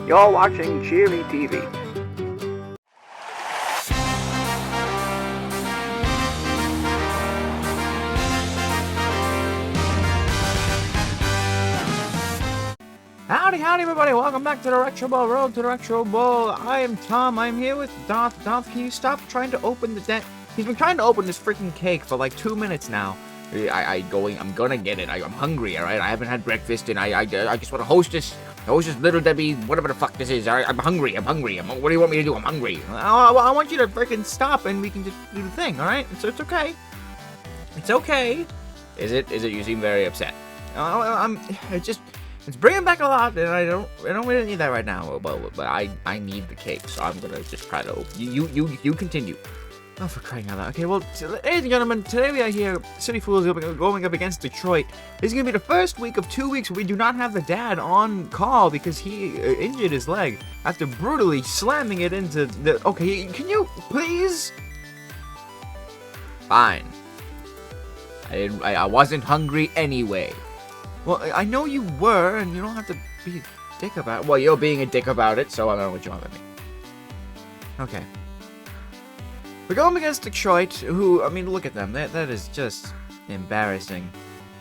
You're watching Cheery TV. Howdy everybody, welcome back to the Retro Bowl, Road to the Retro Bowl. I am Tom, I'm here with Darth. Darth, can you stop trying to open the He's been trying to open this freaking cake for like 2 minutes now. I'm gonna get it. I'm hungry, alright? I haven't had breakfast and I just want to host this Little Debbie, whatever the fuck this is. I'm hungry. What do you want me to do? I'm hungry. I want you to freaking stop and we can just do the thing, alright? So it's okay. It's okay. Is it? You seem very upset. It's bringing back a lot, and I don't really need that right now. But I need the cake, so I'm gonna just try to open. You continue. Oh, for crying out loud. Okay, well, ladies and gentlemen, today we are here, City Fools going up against Detroit. This is going to be the first week of 2 weeks where we do not have the dad on call because he injured his leg after brutally slamming it into the... Okay, can you please? Fine. I wasn't hungry anyway. Well, I know you were, and you don't have to be a dick about it. Well, you're being a dick about it, so I don't know what you want with me. Okay. We're going against Detroit, who, I mean, look at them. That is just embarrassing,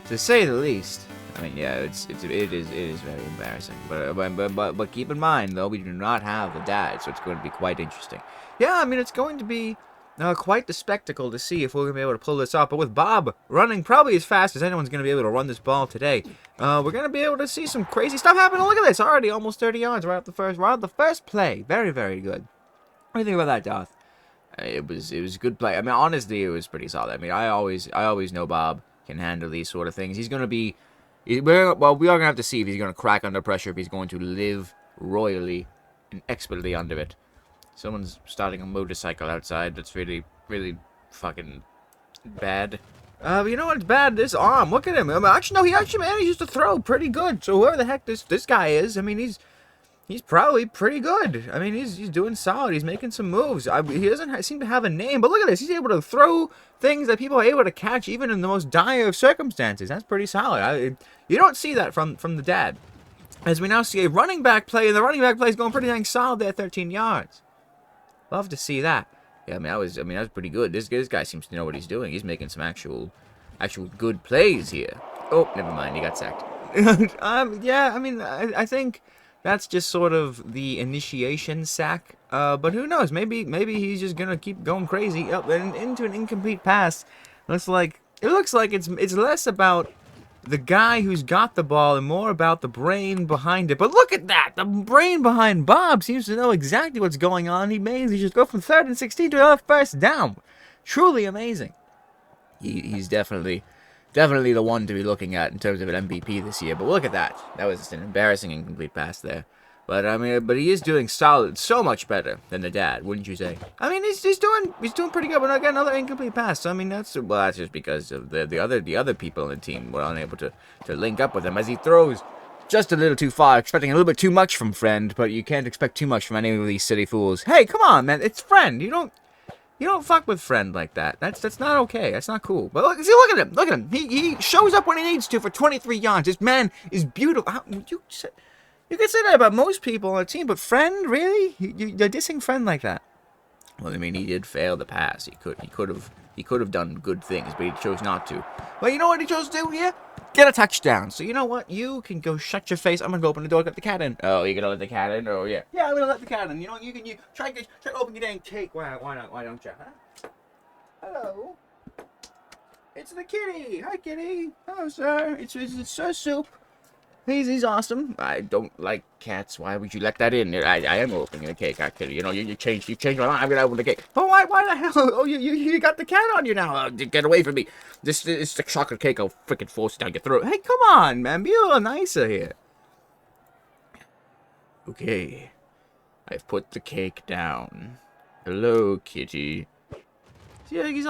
to say the least. I mean, yeah, it is very embarrassing. But keep in mind, though, we do not have the dad, so it's going to be quite interesting. Yeah, I mean, it's going to be quite the spectacle to see if we're going to be able to pull this off. But with Bob running probably as fast as anyone's going to be able to run this ball today, we're going to be able to see some crazy stuff happen. Look at this, already almost 30 yards right off the first play. Very, very good. What do you think about that, Darth? It was a good play. I mean, honestly, it was pretty solid. I mean, I always know Bob can handle these sort of things. He's going to be... we are going to have to see if he's going to crack under pressure, if he's going to live royally and expertly under it. Someone's starting a motorcycle outside. That's really, really fucking bad. But you know what's bad? This arm. Look at him. I mean, actually, no, he actually managed to throw pretty good. So whoever the heck this guy is, I mean, he's probably pretty good. I mean, he's doing solid. He's making some moves. He doesn't seem to have a name, but look at this. He's able to throw things that people are able to catch even in the most dire of circumstances. That's pretty solid. You don't see that from the dad. As we now see a running back play, and the running back play is going pretty dang solid there, 13 yards. Love to see that. Yeah, that was pretty good. This guy seems to know what he's doing. He's making some actual good plays here. Oh, never mind. He got sacked. Yeah, I mean, I think that's just sort of the initiation sack. But who knows? Maybe he's just gonna keep going crazy up and into an incomplete pass. It looks like it's less about the guy who's got the ball and more about the brain behind it. But look at that! The brain behind Bob seems to know exactly what's going on. He just go from 3rd and 16 to another first down. Truly amazing. He's definitely the one to be looking at in terms of an MVP this year. But look at that. That was just an embarrassing incomplete pass there. But I mean, he is doing solid, so much better than the dad, wouldn't you say? I mean, he's doing pretty good. But I got another incomplete pass. So I mean, that's just because of the other people on the team were unable to link up with him as he throws just a little too far, expecting a little bit too much from Friend. But you can't expect too much from any of these City Fools. Hey, come on, man! It's Friend. You don't fuck with Friend like that. That's not okay. That's not cool. But look at him. Look at him. He shows up when he needs to for 23 yards. This man is beautiful. You could say that about most people on the team, but Friend, really? You're dissing Friend like that? Well, I mean, he did fail the pass. He could have done good things, but he chose not to. Well, you know what he chose to do here? Get a touchdown. So you know what? You can go shut your face. I'm gonna go open the door and let the cat in. Oh, you're gonna let the cat in? Oh yeah. Yeah, I'm gonna let the cat in. You know, you try to open your dang cake. Why not? Why don't you? Huh? Hello. It's the kitty. Hi, kitty. Hello, sir. It's Sir Soup. He's awesome. I don't like cats. Why would you let that in? I am opening the cake, actually. You know, you changed my mind. I'm gonna open the cake. But why the hell? Oh, you got the cat on you now. Get away from me. This is the chocolate cake. I'll freaking force it down your throat. Hey, come on, man. Be a little nicer here. Okay. I've put the cake down. Hello, kitty. Yeah, he's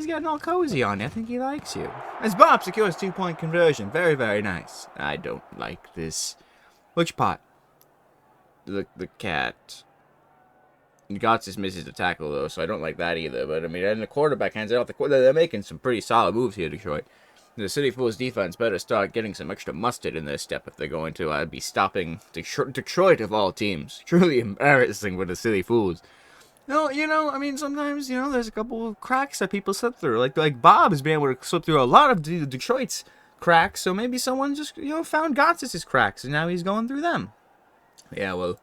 getting all cozy on you. I think he likes you. As Bob secures 2-point conversion. Very, very nice. I don't like this. Which part? The cat. Gotts just misses the tackle, though, so I don't like that either. But, I mean, and the quarterback hands it off. They're making some pretty solid moves here, Detroit. The City Fools defense better start getting some extra mustard in their step if they're going to be stopping Detroit of all teams. Truly embarrassing for the City Fools. No, I mean, sometimes, there's a couple of cracks that people slip through. Like Bob has been able to slip through a lot of Detroit's cracks, so maybe someone just, found Gotsis' cracks, and now he's going through them. Yeah, well,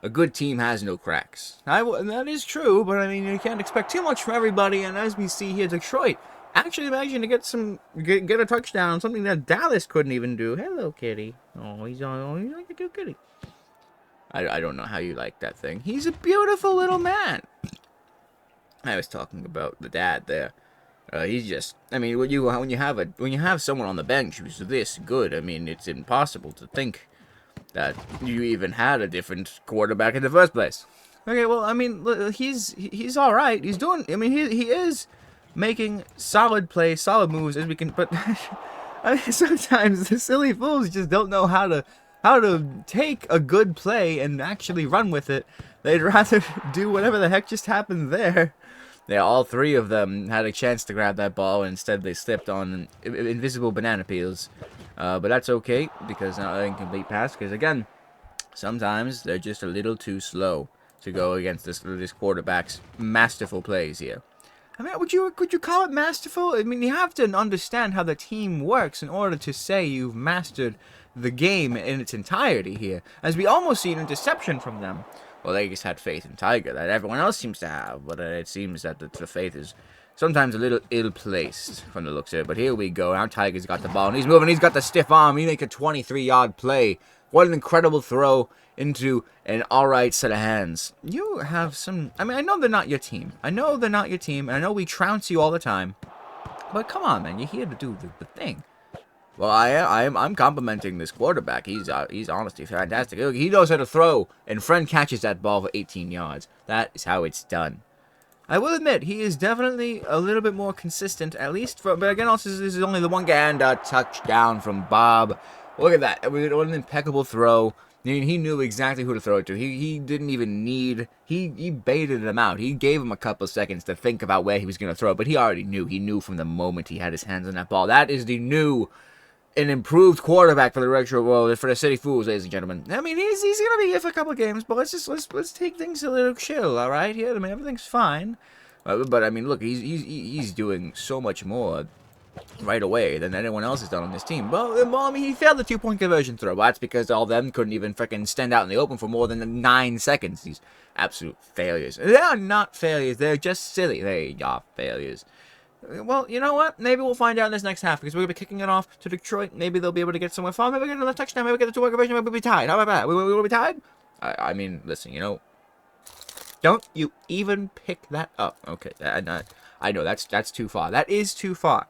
a good team has no cracks. That is true, but I mean, you can't expect too much from everybody, and as we see here, Detroit actually managing to get a touchdown, something that Dallas couldn't even do. Hello, kitty. He's like a cute kitty. I don't know how you like that thing. He's a beautiful little man. I was talking about the dad there. He's just, I mean, when you have someone on the bench who's this good, I mean, it's impossible to think that you even had a different quarterback in the first place. Okay, well, I mean, he's all right. He's doing. I mean, he is making solid plays, solid moves as we can. But I mean, sometimes the Silly Fools just don't know how to take a good play and actually run with it. They'd rather do whatever the heck just happened there. Yeah, all three of them had a chance to grab that ball, and instead they slipped on invisible banana peels. But that's okay, because not an incomplete pass, because again, sometimes they're just a little too slow to go against this quarterback's masterful plays here. I mean, would you call it masterful? I mean, you have to understand how the team works in order to say you've mastered the game in its entirety here, as we almost see an interception from them. Well, they just had faith in Tiger that everyone else seems to have, but it seems that the faith is sometimes a little ill-placed from the looks of it. But here we go. Now Tiger's got the ball, and he's moving. He's got the stiff arm. He makes a 23-yard play. What an incredible throw into an all-right set of hands. You have some... I mean, I know they're not your team. And I know we trounce you all the time. But come on, man. You're here to do the thing. Well, I'm complimenting this quarterback. He's honestly fantastic. Look, he knows how to throw, and Friend catches that ball for 18 yards. That is how it's done. I will admit, he is definitely a little bit more consistent, at least but again, also, this is only the one guy, and a touchdown from Bob. Look at that. What an impeccable throw. I mean, he knew exactly who to throw it to. He didn't even need... He baited him out. He gave him a couple of seconds to think about where he was going to throw, but he already knew. He knew from the moment he had his hands on that ball. That is the new... an improved quarterback for the retro world, for the City Fools, ladies and gentlemen. I mean, he's gonna be here for a couple of games, but let's take things a little chill, all right? Here, I mean, everything's fine, but I mean, look, he's doing so much more right away than anyone else has done on this team. Well, I mean, he failed the 2-point conversion throw. But that's because all of them couldn't even freaking stand out in the open for more than 9 seconds. These absolute failures. They are not failures. They're just silly. They are failures. Well, you know what? Maybe we'll find out in this next half, because we're going to be kicking it off to Detroit. Maybe they'll be able to get somewhere far. Maybe we'll get another touchdown. Maybe we'll get the 2-point conversion. Maybe we'll be tied. How about that? We'll be tied? I mean, listen, don't you even pick that up. Okay, I know, that's too far. That is too far.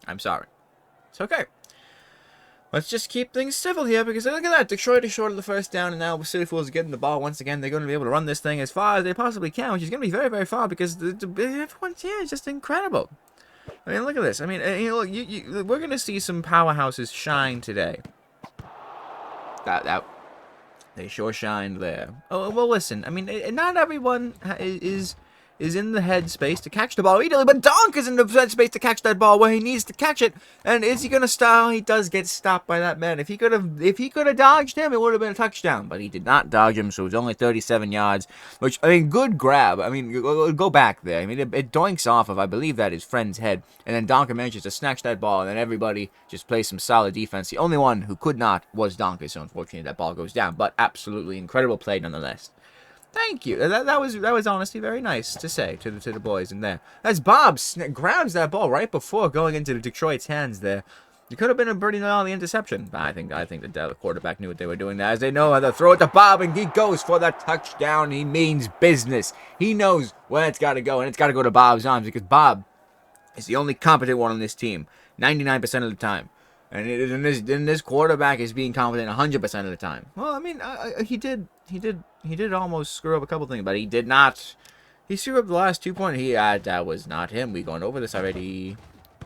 I'm sorry. It's okay. Let's just keep things civil here, because look at that. Detroit is short of the first down, and now City Fools are getting the ball once again. They're going to be able to run this thing as far as they possibly can, which is going to be very, very far, because everyone's here is just incredible. I mean, look at this. I mean, we're going to see some powerhouses shine today. They sure shined there. Oh, well, listen. I mean, not everyone is in the headspace to catch the ball immediately, but Donk is in the headspace to catch that ball where he needs to catch it. And is he gonna stop? He does get stopped by that man. If he could have dodged him, it would have been a touchdown. But he did not dodge him, so it was only 37 yards. Which, I mean, good grab. I mean, go back there. I mean, it doinks off of, I believe, that his friend's head, and then Donk manages to snatch that ball, and then everybody just plays some solid defense. The only one who could not was Donk, so unfortunately that ball goes down. But absolutely incredible play nonetheless. Thank you. That was honestly very nice to say to the boys in there. As Bob grabs that ball right before going into Detroit's hands there. It could have been a pretty gnarly interception. I think the quarterback knew what they were doing there, as they know how to throw it to Bob, and he goes for the touchdown. He means business. He knows where it's got to go, and it's got to go to Bob's arms, because Bob is the only competent one on this team 99% of the time. And this quarterback is being confident 100% of the time. Well, I mean, he did almost screw up a couple things, but he did not. He screwed up the last 2 points. That was not him. We've gone over this already.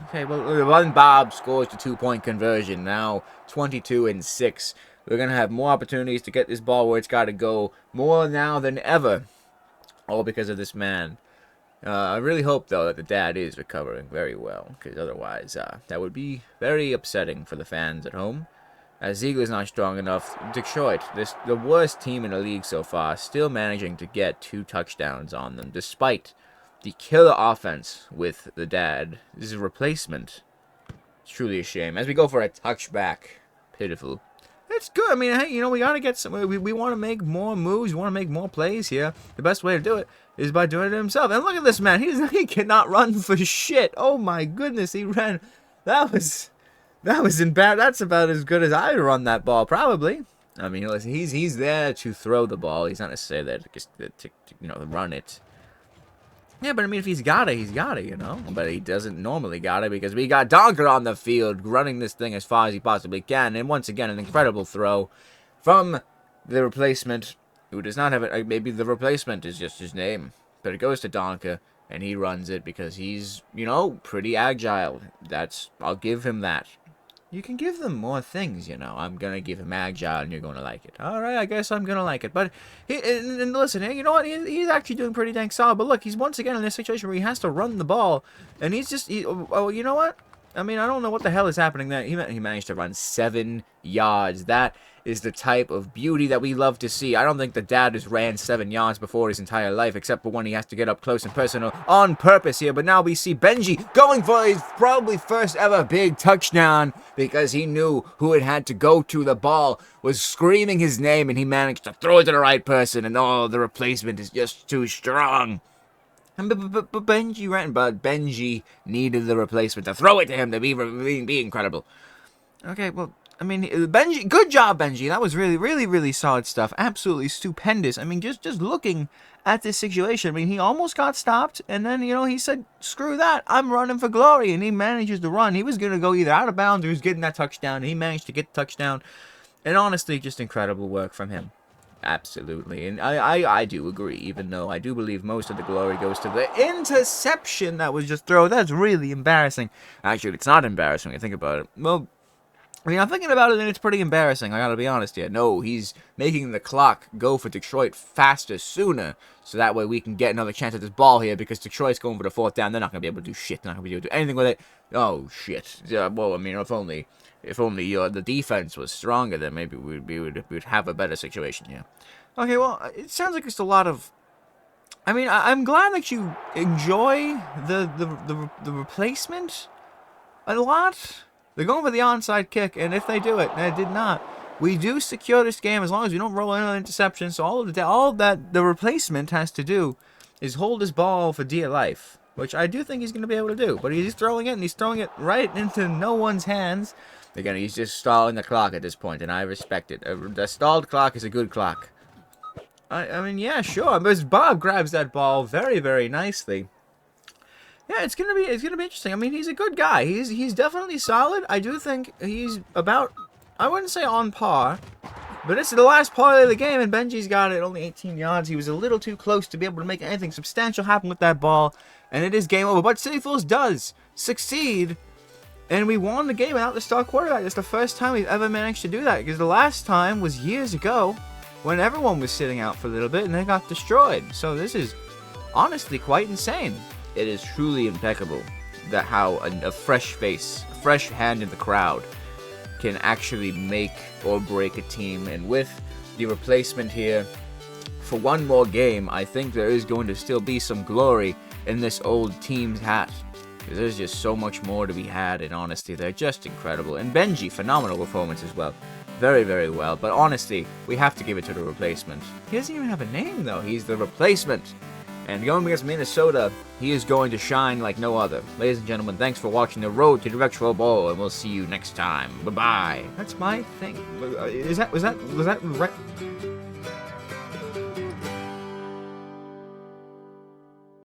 Okay, well, then Bob scores the 2-point conversion. Now 22-6. We're gonna have more opportunities to get this ball where it's got to go, more now than ever. All because of this man. I really hope, though, that the dad is recovering very well, because otherwise that would be very upsetting for the fans at home. As Ziegler's not strong enough, Detroit, the worst team in the league so far, still managing to get 2 touchdowns on them, despite the killer offense with the dad. This is a replacement. It's truly a shame. As we go for a touchback. Pitiful. It's good. I mean, hey, you know, we got to get some... We want to make more moves. We want to make more plays here. The best way to do it is by doing it himself. And look at this man. He cannot run for shit. Oh, my goodness. He ran... That was bad. That's about as good as I'd run that ball, probably. I mean, listen, he's there to throw the ball. He's not necessarily there to run it. Yeah, but I mean, if he's got it, you know. But he doesn't normally got it because we got Donker on the field running this thing as far as he possibly can. And once again, an incredible throw from the replacement, who does not have it. Maybe the replacement is just his name. But it goes to Donker, and he runs it because he's, you know, pretty agile. I'll give him that. You can give them more things, you know. I'm going to give him agile, and you're going to like it. All right, I guess I'm going to like it. But, and listen, you know what? He's actually doing pretty dang solid. But look, he's once again in this situation where he has to run the ball. And he's just, oh, you know what? I mean, I don't know what the hell is happening there. He managed to run 7 yards. That is the type of beauty that we love to see. I don't think the dad has ran 7 yards before his entire life, except for when he has to get up close and personal on purpose here. But now we see Benji going for his probably first ever big touchdown because he knew who it had to go to. The ball was screaming his name, and he managed to throw it to the right person, and oh, the replacement is just too strong. But Benji needed the replacement to throw it to him to be incredible. Okay, well, I mean, Benji, good job, Benji. That was really, really, really solid stuff. Absolutely stupendous. I mean, just looking at this situation, I mean, he almost got stopped, and then, you know, he said, screw that, I'm running for glory, and he manages to run. He was going to go either out of bounds or he was getting that touchdown, and he managed to get the touchdown. And honestly, just incredible work from him. Absolutely, and I do agree, even though I do believe most of the glory goes to the interception that was just thrown. That's really embarrassing. Actually, it's not embarrassing when you think about it. Well, I mean, I'm thinking about it, and it's pretty embarrassing. I gotta be honest here. No, he's making the clock go for Detroit faster, sooner, so that way we can get another chance at this ball here, because Detroit's going for the 4th down. They're not gonna be able to do shit. They're not gonna be able to do anything with it. Oh, shit. Yeah, well, I mean, if only the defense was stronger, then maybe we'd have a better situation here. Okay, well, it sounds like it's a lot of... I mean, I'm glad that you enjoy the replacement a lot. They're going for the onside kick, and if they do it, and it did not, we do secure this game as long as we don't roll another interception. So all that the replacement has to do is hold his ball for dear life, which I do think he's going to be able to do. But he's throwing it, and he's throwing it right into no one's hands. Again, he's just stalling the clock at this point, and I respect it. The stalled clock is a good clock. I mean, yeah, sure. But Bob grabs that ball very, very nicely. Yeah, it's gonna be interesting. I mean, he's a good guy. He's definitely solid. I do think he's about, I wouldn't say on par, but it's the last part of the game, and Benji's got it, only 18 yards. He was a little too close to be able to make anything substantial happen with that ball, and it is game over. But City Fools does succeed, and we won the game without the star quarterback. It's the first time we've ever managed to do that, because the last time was years ago, when everyone was sitting out for a little bit, and they got destroyed. So this is honestly quite insane. It is truly impeccable that how a fresh face, a fresh hand in the crowd can actually make or break a team. And with the replacement here, for one more game, I think there is going to still be some glory in this old team's hat. Because there's just so much more to be had, and honestly, they're just incredible. And Benji, phenomenal performance as well. Very, very well. But honestly, we have to give it to the replacement. He doesn't even have a name, though. He's the replacement. And going against Minnesota, he is going to shine like no other. Ladies and gentlemen, thanks for watching the Road to the Retro Bowl, and we'll see you next time. Bye-bye. That's my thing. Was that right?